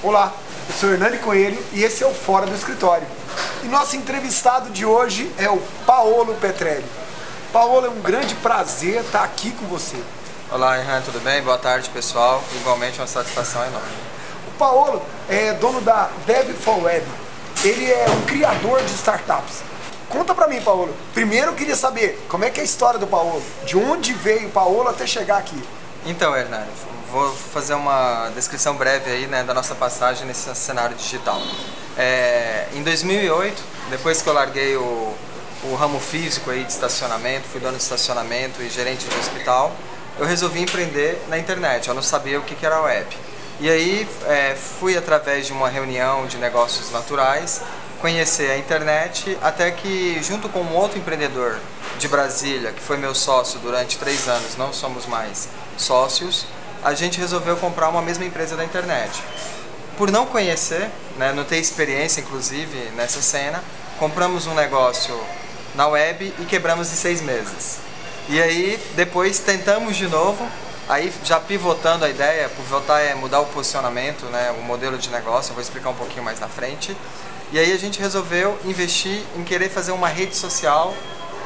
Olá, eu sou Hernani Coelho e esse é o Fora do Escritório. E nosso entrevistado de hoje é o Paolo Petrelli. Paolo, é um grande prazer estar aqui com você. Olá, Hernani, tudo bem? Boa tarde, pessoal. Igualmente, uma satisfação enorme. O Paolo é dono da Dev4Web. Ele é um criador de startups. Conta pra mim, Paolo. Primeiro eu queria saber como é que é a história do Paolo. De onde veio o Paolo até chegar aqui? Então, Hernani, vou fazer uma descrição breve aí, né, da nossa passagem nesse cenário digital. Em 2008, depois que eu larguei o ramo físico aí de estacionamento, fui dono de estacionamento e gerente de hospital, eu resolvi empreender na internet. Eu não sabia o que era a web. E aí fui através de uma reunião de negócios naturais conhecer a internet, até que junto com um outro empreendedor de Brasília, que foi meu sócio durante 3 anos, não somos mais sócios, a gente resolveu comprar uma mesma empresa da internet. Por não conhecer, né, não ter experiência inclusive nessa cena, compramos um negócio na web e quebramos em 6 meses. E aí depois tentamos de novo, aí já pivotando a ideia, pivotar é mudar o posicionamento, né, o modelo de negócio, eu vou explicar um pouquinho mais na frente. E aí a gente resolveu investir em querer fazer uma rede social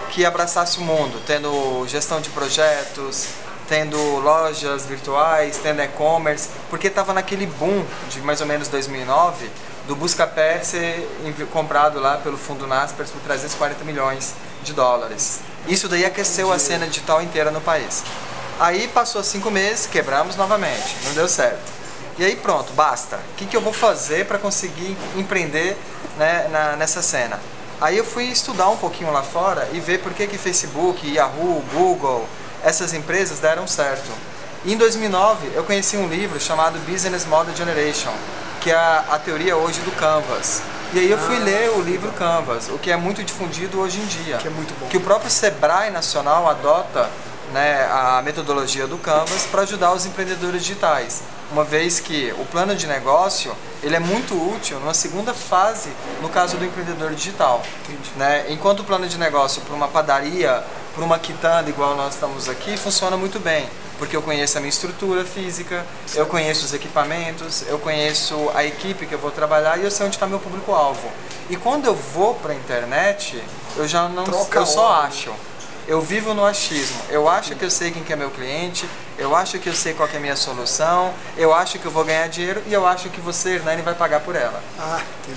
que abraçasse o mundo, tendo gestão de projetos, tendo lojas virtuais, tendo e-commerce, porque estava naquele boom de mais ou menos 2009, do Buscapé ser comprado lá pelo fundo Naspers por 340 milhões de dólares. Isso daí aqueceu a cena digital inteira no país. Aí passou 5 meses, quebramos novamente, não deu certo. E aí pronto, basta. O que eu vou fazer para conseguir empreender, né, nessa cena? Aí eu fui estudar um pouquinho lá fora e ver por que Facebook, Yahoo, Google, essas empresas deram certo. E em 2009 eu conheci um livro chamado Business Model Generation, que é a teoria hoje do Canvas. E aí eu fui ler o livro Canvas, o que é muito difundido hoje em dia. Que é muito bom. Que o próprio Sebrae Nacional adota, né, a metodologia do Canvas para ajudar os empreendedores digitais. Uma vez que o plano de negócio ele é muito útil numa segunda fase no caso do empreendedor digital. Né? Enquanto o plano de negócio para uma padaria, para uma quitanda igual nós estamos aqui, funciona muito bem. Porque eu conheço a minha estrutura física, eu conheço os equipamentos, eu conheço a equipe que eu vou trabalhar e eu sei onde está meu público-alvo. E quando eu vou para a internet, eu já não, eu só acho. Eu vivo no achismo. Eu acho que eu sei quem que é meu cliente, eu acho que eu sei qual que é a minha solução, eu acho que eu vou ganhar dinheiro e eu acho que você, Hernani, vai pagar por ela.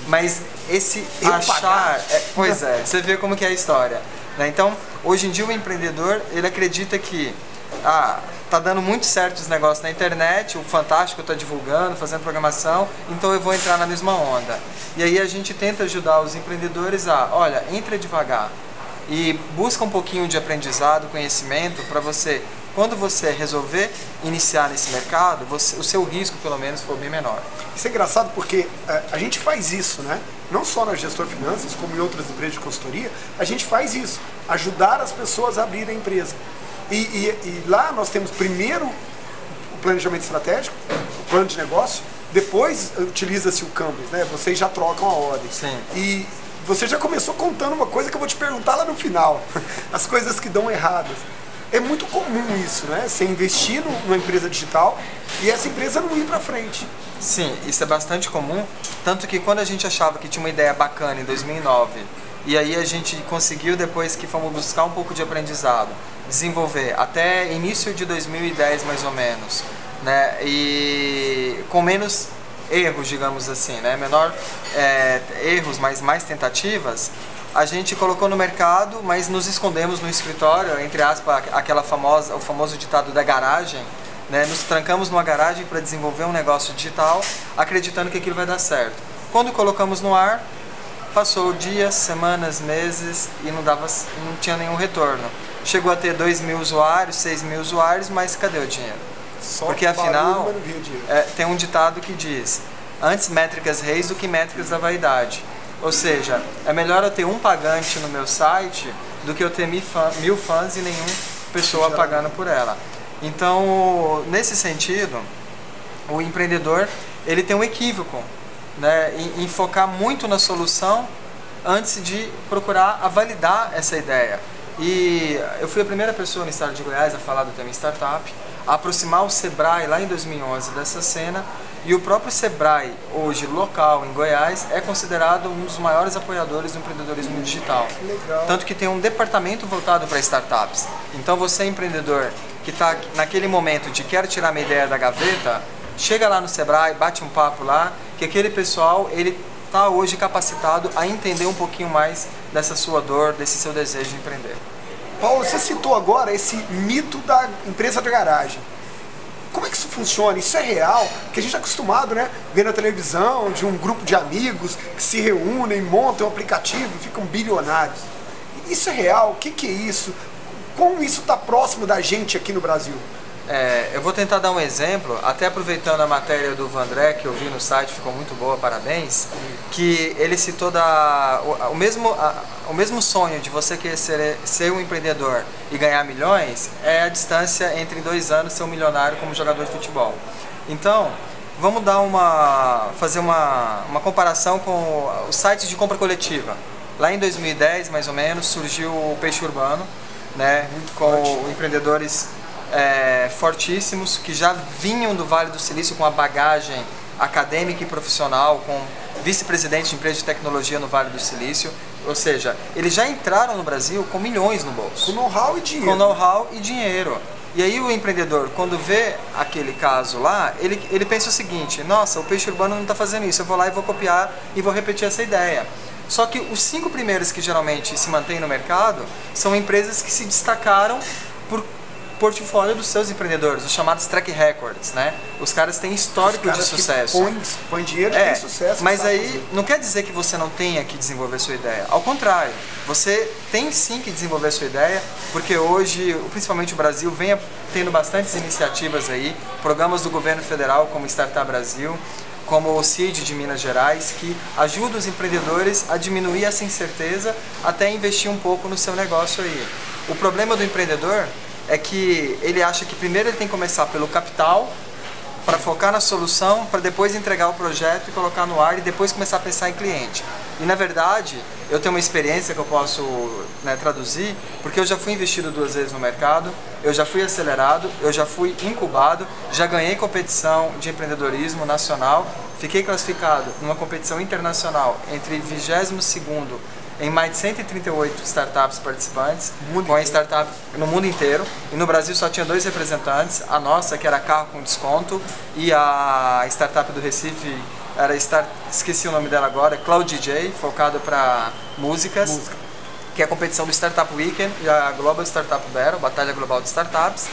Mas esse achar... pois é, você vê como que é a história. Né? Então, hoje em dia o empreendedor, ele acredita que tá dando muito certo os negócios na internet, o Fantástico está divulgando, fazendo programação, então eu vou entrar na mesma onda. E aí a gente tenta ajudar os empreendedores olha, entra devagar. E busca um pouquinho de aprendizado, conhecimento, para você, quando você resolver iniciar nesse mercado, o seu risco pelo menos for bem menor. Isso é engraçado porque a gente faz isso, né? Não só na Gestor Finanças, como em outras empresas de consultoria, a gente faz isso, ajudar as pessoas a abrir a empresa. E lá nós temos primeiro o planejamento estratégico, o plano de negócio, depois utiliza-se o Canvas, né? Vocês já trocam a ordem. Sim. E você já começou contando uma coisa que eu vou te perguntar lá no final. As coisas que dão erradas. É muito comum isso, né? Você investir numa empresa digital e essa empresa não ir para frente. Sim, isso é bastante comum. Tanto que quando a gente achava que tinha uma ideia bacana em 2009, e aí a gente conseguiu, depois que fomos buscar um pouco de aprendizado, desenvolver até início de 2010 mais ou menos, né? E com menos erros, digamos assim, né? Menor erros, mas mais tentativas, a gente colocou no mercado, mas nos escondemos no escritório, entre aspas, o famoso ditado da garagem, né? Nos trancamos numa garagem para desenvolver um negócio digital, acreditando que aquilo vai dar certo. Quando colocamos no ar, passou dias, semanas, meses e não tinha nenhum retorno. Chegou a ter 2.000 usuários, 6.000 usuários, mas cadê o dinheiro? Porque afinal, tem um ditado que diz: antes métricas reis do que métricas da vaidade. Ou seja, é melhor eu ter um pagante no meu site do que eu ter 1.000 fãs e nenhuma pessoa pagando por ela. Então, nesse sentido, o empreendedor ele tem um equívoco, né, em focar muito na solução antes de procurar validar essa ideia. E eu fui a primeira pessoa no estado de Goiás a falar do tema startup, a aproximar o Sebrae lá em 2011 dessa cena, E o próprio Sebrae, hoje local em Goiás, é considerado um dos maiores apoiadores do empreendedorismo digital. Legal. Tanto que tem um departamento voltado para startups. Então você, empreendedor, que está naquele momento de quero tirar minha ideia da gaveta, chega lá no Sebrae, bate um papo lá, que aquele pessoal, ele está hoje capacitado a entender um pouquinho mais dessa sua dor, desse seu desejo de empreender. Paulo, você citou agora esse mito da empresa de garagem. Como é que isso funciona? Isso é real? Porque a gente é acostumado, né? Ver na televisão de um grupo de amigos que se reúnem, montam um aplicativo e ficam bilionários. Isso é real? O que é isso? Como isso está próximo da gente aqui no Brasil? Eu vou tentar dar um exemplo, até aproveitando a matéria do Vandré, que eu vi no site, ficou muito boa, parabéns, que ele citou o mesmo sonho de você querer ser um empreendedor e ganhar milhões, é a distância entre 2 anos ser um milionário como jogador de futebol. Então, vamos fazer uma comparação com os sites de compra coletiva. Lá em 2010, mais ou menos, surgiu o Peixe Urbano, né, com empreendedores fortíssimos que já vinham do Vale do Silício com a bagagem acadêmica e profissional, com vice-presidente de empresa de tecnologia no Vale do Silício, ou seja, eles já entraram no Brasil com milhões no bolso. Com know-how e dinheiro. Com know-how e dinheiro. E aí o empreendedor, quando vê aquele caso lá, ele pensa o seguinte: nossa, o Peixe Urbano não está fazendo isso, eu vou lá e vou copiar e vou repetir essa ideia. Só que os 5 primeiros que geralmente se mantêm no mercado são empresas que se destacaram por portfólio dos seus empreendedores, os chamados track records, né? Os caras têm histórico de sucesso. Põe dinheiro e tem sucesso. Mas aí não quer dizer que você não tenha que desenvolver sua ideia. Ao contrário, você tem sim que desenvolver sua ideia, porque hoje, principalmente o Brasil, vem tendo bastantes iniciativas aí, programas do governo federal como Startup Brasil, como o CID de Minas Gerais, que ajuda os empreendedores a diminuir essa incerteza até investir um pouco no seu negócio aí. O problema do empreendedor é que ele acha que primeiro ele tem que começar pelo capital, para focar na solução, para depois entregar o projeto e colocar no ar e depois começar a pensar em cliente. E na verdade, eu tenho uma experiência que eu posso traduzir, porque eu já fui investido 2 vezes no mercado, eu já fui acelerado, eu já fui incubado, já ganhei competição de empreendedorismo nacional, fiquei classificado numa competição internacional entre 22º em mais de 138 startups participantes, com a startup no mundo inteiro. E no Brasil só tinha 2 representantes, a nossa, que era Carro com Desconto, e a startup do Recife, esqueci o nome dela agora, Cloud DJ, focado para músicas, que é a competição do Startup Weekend e a Global Startup Battle, Batalha Global de Startups.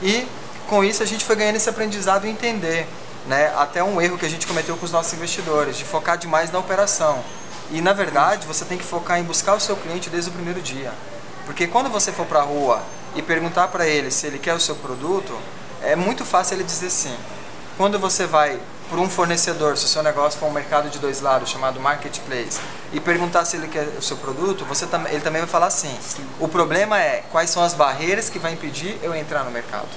E com isso a gente foi ganhando esse aprendizado e entender, né, até um erro que a gente cometeu com os nossos investidores, de focar demais na operação. E na verdade você tem que focar em buscar o seu cliente desde o primeiro dia. Porque quando você for para a rua e perguntar para ele se ele quer o seu produto, é muito fácil ele dizer sim. Quando você vai por um fornecedor, se o seu negócio for um mercado de 2 lados, chamado marketplace, e perguntar se ele quer o seu produto, ele também vai falar sim. O problema é quais são as barreiras que vai impedir eu entrar no mercado.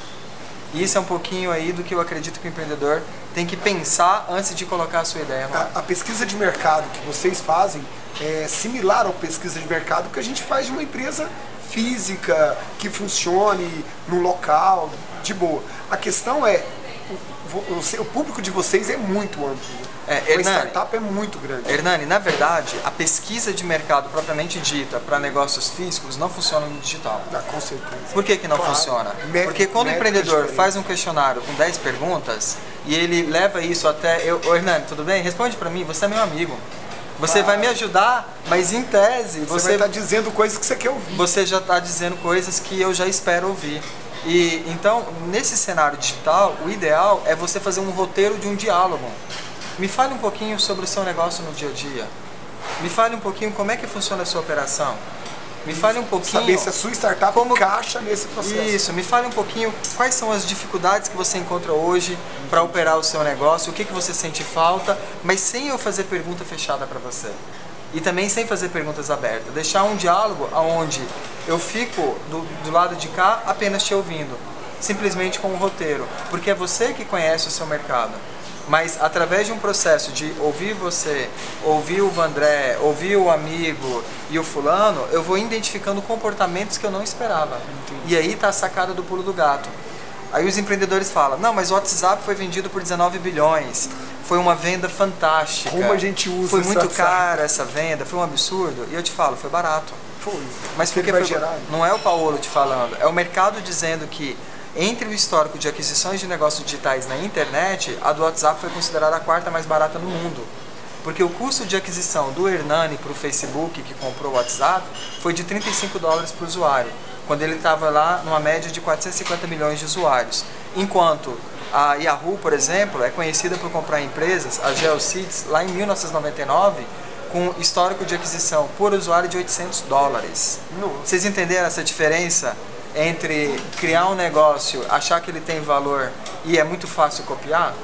E isso é um pouquinho aí do que eu acredito que o empreendedor tem que pensar antes de colocar a sua ideia no ar. A pesquisa de mercado que vocês fazem é similar à pesquisa de mercado que a gente faz de uma empresa física, que funcione no local, de boa. A questão é, o público de vocês é muito amplo. A startup é muito grande. Hernani, na verdade, a pesquisa de mercado propriamente dita para negócios físicos não funciona no digital. Com certeza. Por que não funciona? Porque quando o empreendedor faz um questionário com 10 perguntas e ele leva isso até... Hernani, tudo bem? Responde para mim, você é meu amigo. Você vai me ajudar, mas em tese... Você vai estar dizendo coisas que você quer ouvir. Você já está dizendo coisas que eu já espero ouvir. E então, nesse cenário digital, o ideal é você fazer um roteiro de um diálogo. Me fale um pouquinho sobre o seu negócio no dia a dia. Me fale um pouquinho como é que funciona a sua operação. Me fale um pouquinho... Saber se a sua startup encaixa nesse processo. Isso, me fale um pouquinho quais são as dificuldades que você encontra hoje para operar o seu negócio, o que você sente falta, mas sem eu fazer pergunta fechada para você. E também sem fazer perguntas abertas. Deixar um diálogo onde eu fico do lado de cá apenas te ouvindo. Simplesmente com um roteiro. Porque é você que conhece o seu mercado. Mas através de um processo de ouvir você, ouvir o Vandré, ouvir o amigo e o fulano, eu vou identificando comportamentos que eu não esperava. Entendi. E aí está a sacada do pulo do gato. Aí os empreendedores falam, não, mas o WhatsApp foi vendido por 19 bilhões, foi uma venda fantástica. Como a gente usa foi muito WhatsApp? cara essa venda, foi um absurdo. E eu te falo, foi barato. Foi. Mas por que vai foi? gerar? Não é o Paulo te falando, é o mercado dizendo que entre o histórico de aquisições de negócios digitais na internet, a do WhatsApp foi considerada a quarta mais barata no mundo. Porque o custo de aquisição do Hernani para o Facebook, que comprou o WhatsApp, foi de 35 dólares por usuário, quando ele estava lá numa média de 450 milhões de usuários. Enquanto a Yahoo, por exemplo, é conhecida por comprar empresas, a Geocities, lá em 1999, com histórico de aquisição por usuário de 800 dólares. Nossa. Vocês entenderam essa diferença entre criar um negócio, achar que ele tem valor e é muito fácil copiar?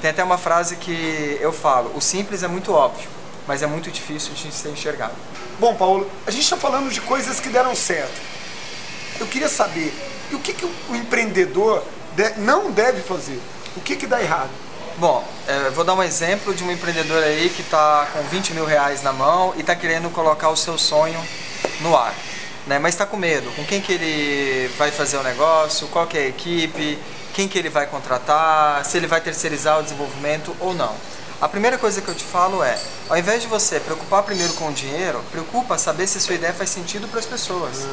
Tem até uma frase que eu falo, o simples é muito óbvio, mas é muito difícil de ser enxergado. Bom, Paulo, a gente está falando de coisas que deram certo. Eu queria saber, e o que o empreendedor não deve fazer? O que dá errado? Bom, eu vou dar um exemplo de um empreendedor aí que está com 20 mil reais na mão e está querendo colocar o seu sonho no ar, né? Mas está com medo, com quem que ele vai fazer o negócio, qual que é a equipe, quem que ele vai contratar, se ele vai terceirizar o desenvolvimento ou não. A primeira coisa que eu te falo é, ao invés de você preocupar primeiro com o dinheiro, preocupa saber se a sua ideia faz sentido para as pessoas.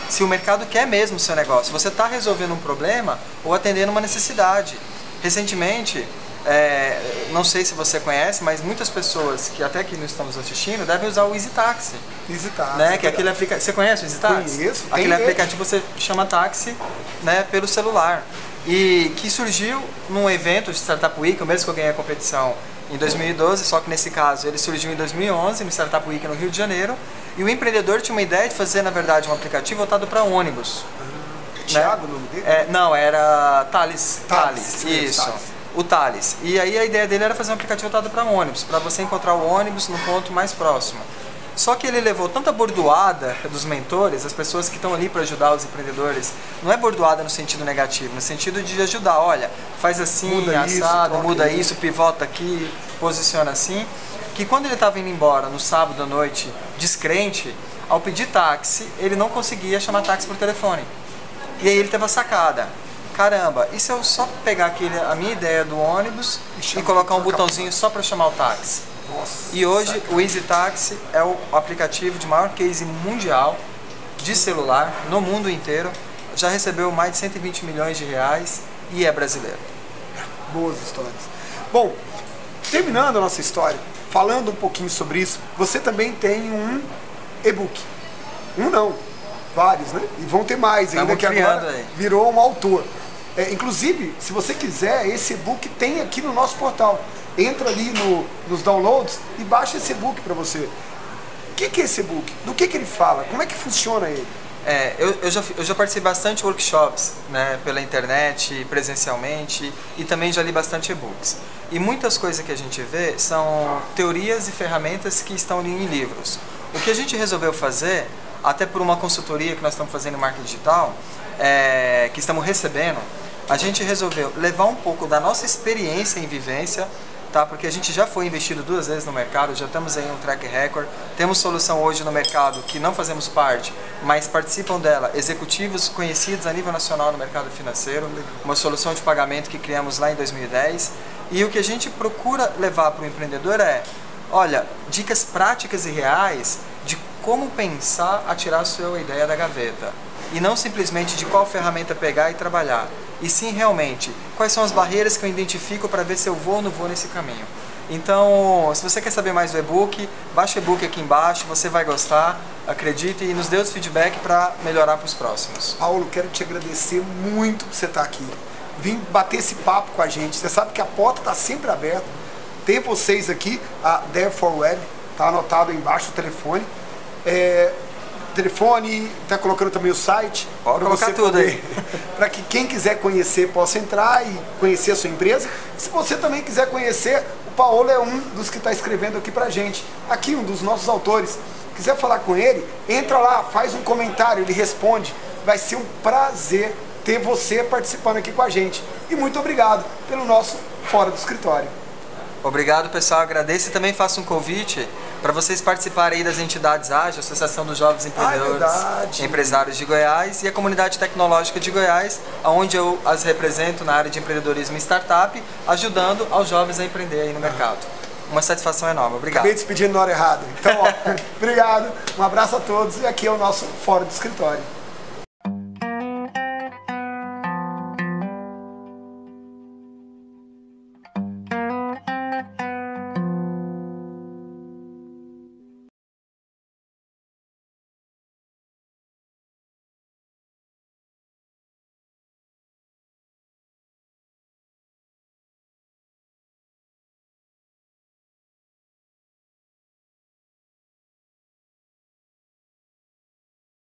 Se o mercado quer mesmo o seu negócio, você está resolvendo um problema ou atendendo uma necessidade. Recentemente, não sei se você conhece, mas muitas pessoas que até que não estamos assistindo devem usar o Easy Taxi. Easy Taxi, né? Que é aquele aplicativo. Você conhece o Easy Taxi? Conheço. Aquele aplicativo você chama táxi, né, pelo celular. E que surgiu num evento de Startup Week, o mesmo que eu ganhei a competição em 2012, só que nesse caso ele surgiu em 2011, no Startup Week no Rio de Janeiro. E o empreendedor tinha uma ideia de fazer, na verdade, um aplicativo voltado para ônibus. Thiago, o nome dele? Não, era Thales. Isso. Thales. O Thales. E aí a ideia dele era fazer um aplicativo voltado para ônibus, para você encontrar o ônibus no ponto mais próximo. Só que ele levou tanta bordoada dos mentores, as pessoas que estão ali para ajudar os empreendedores, não é bordoada no sentido negativo, no sentido de ajudar, olha, faz assim, muda assado, isso, muda isso, pivota aqui, posiciona assim, que quando ele estava indo embora no sábado à noite, descrente, ao pedir táxi, ele não conseguia chamar táxi por telefone. E aí ele teve a sacada. Caramba, e se eu só pegar a minha ideia do ônibus e colocar um botãozinho só para chamar o táxi? Nossa, e hoje o Easy Taxi é o aplicativo de maior case mundial de celular no mundo inteiro. Já recebeu mais de 120 milhões de reais e é brasileiro. Boas histórias. Bom, terminando a nossa história, falando um pouquinho sobre isso, você também tem um e-book. Um não, vários, né? E vão ter mais ainda, que agora virou um autor. Inclusive, se você quiser, esse e-book tem aqui no nosso portal. Entra ali nos downloads e baixa esse e-book para você. O que é esse e-book? Do que ele fala? Como é que funciona ele? Eu já participei bastante de workshops, né, pela internet, presencialmente, e também já li bastante e-books. E muitas coisas que a gente vê são teorias e ferramentas que estão ali em livros. O que a gente resolveu fazer, até por uma consultoria que nós estamos fazendo em marketing digital, que estamos recebendo, a gente resolveu levar um pouco da nossa experiência em vivência, tá? Porque a gente já foi investido 2 vezes no mercado, já estamos aí um track record, temos solução hoje no mercado que não fazemos parte, mas participam dela executivos conhecidos a nível nacional no mercado financeiro, uma solução de pagamento que criamos lá em 2010, e o que a gente procura levar para o empreendedor olha, dicas práticas e reais de como pensar a tirar a sua ideia da gaveta. E não simplesmente de qual ferramenta pegar e trabalhar. E sim, realmente, quais são as barreiras que eu identifico para ver se eu vou ou não vou nesse caminho. Então, se você quer saber mais do e-book, baixa o e-book aqui embaixo, você vai gostar, acredite, e nos dê os feedback para melhorar para os próximos. Paulo, quero te agradecer muito por você estar aqui. Vim bater esse papo com a gente. Você sabe que a porta está sempre aberta. Tem vocês aqui, a Therefore Web, está anotado aí embaixo o telefone. Telefone, está colocando também o site. Pode colocar tudo aí. Para que quem quiser conhecer possa entrar e conhecer a sua empresa. Se você também quiser conhecer, o Paulo é um dos que está escrevendo aqui para a gente. Aqui, um dos nossos autores. Quiser falar com ele, entra lá, faz um comentário, ele responde. Vai ser um prazer ter você participando aqui com a gente. E muito obrigado pelo nosso Fora do Escritório. Obrigado, pessoal. Agradeço e também faço um convite para vocês participarem aí das entidades AGE, Associação dos Jovens Empreendedores, Empresários de Goiás, e a Comunidade Tecnológica de Goiás, onde eu as represento na área de empreendedorismo e startup, ajudando aos jovens a empreender aí no mercado. Uma satisfação enorme. Obrigado. Acabei despedindo na hora errada. Então, ó, obrigado, um abraço a todos e aqui é o nosso Fórum do Escritório.